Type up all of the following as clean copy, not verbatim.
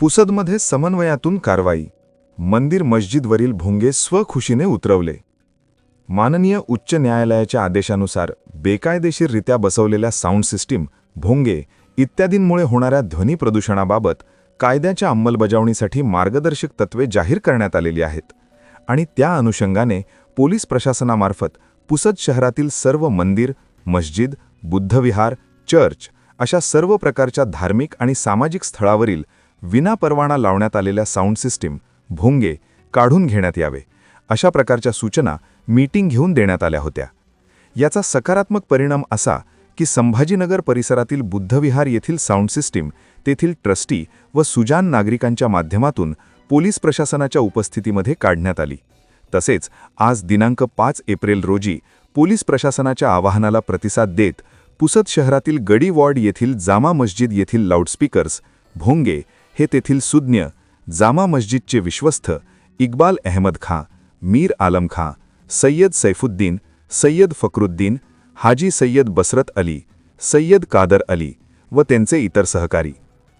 पुसदमध्ये समन्वयातून कारवाई. मंदिर मस्जिदवरील भोंगे स्वखुशीने उतरवले. माननीय उच्च न्यायालयाच्या आदेशानुसार बेकायदेशीररित्या बसवलेल्या साऊंड सिस्टीम, भोंगे इत्यादींमुळे होणाऱ्या ध्वनी प्रदूषणाबाबत कायद्याच्या अंमलबजावणीसाठी मार्गदर्शक तत्त्वे जाहीर करण्यात आलेली आहेत आणि त्या अनुषंगाने पोलीस प्रशासनामार्फत पुसद शहरातील सर्व मंदिर, मस्जिद, बुद्धविहार, चर्च अशा सर्व प्रकारच्या धार्मिक आणि सामाजिक स्थळावरील विनापरवाना लावण्यात आलेल्या साऊंड सिस्टीम, भोंगे काढून घेण्यात यावे अशा प्रकारच्या सूचना मीटिंग घेऊन देण्यात आल्या होत्या. याचा सकारात्मक परिणाम असा की संभाजीनगर परिसरातील बुद्धविहार येथील साऊंड सिस्टीम तेथील ट्रस्टी व सुजान नागरिकांच्या माध्यमातून पोलीस प्रशासनाच्या उपस्थितीमध्ये काढण्यात आली. तसेच आज दिनांक 5 एप्रिल रोजी पोलीस प्रशासनाच्या आवाहनाला प्रतिसाद देत पुसद शहरातील गडी वॉर्ड येथील जामा मस्जिद येथील लाऊडस्पीकर्स, भोंगे हे तेथील सुज्ञ, जामा मस्जिदचे विश्वस्त इक्बाल अहमद खां, मीर आलम खां, सय्यद सैफुद्दीन, सय्यद फकरुद्दीन, हाजी सय्यद बसरत अली, सय्यद कादर अली व त्यांचे इतर सहकारी,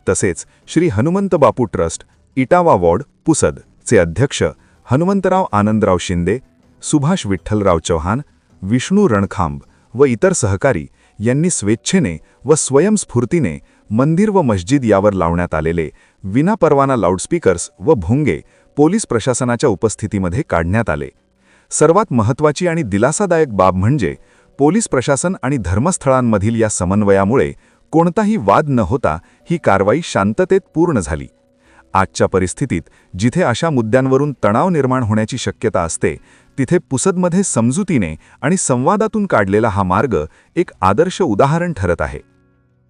तसेच श्री हनुमंत बापू ट्रस्ट, इटावा वॉर्ड, पुसद चे अध्यक्ष हनुमंतराव आनंदराव शिंदे, सुभाष विठ्ठलराव चौहान, विष्णू रणखांब व इतर सहकारी यांनी स्वेच्छेने व स्वयंस्फूर्तीने मंदिर व मस्जिद यावर लावण्यात आलेले विनापरवाना लाऊडस्पीकर्स व भोंगे पोलीस प्रशासनाच्या उपस्थितीमध्ये काढण्यात आले. सर्वात महत्त्वाची आणि दिलासादायक बाब म्हणजे पोलीस प्रशासन आणि धर्मस्थळांमधील या समन्वयामुळे कोणताही वाद न होता ही कारवाई शांततेत पूर्ण झाली. आजच्या परिस्थितीत जिथे अशा मुद्द्यांवरून तणाव निर्माण होण्याची शक्यता असते, तिथे पुसदमध्ये समजुतीने आणि संवादातून काढलेला हा मार्ग एक आदर्श उदाहरण ठरत आहे.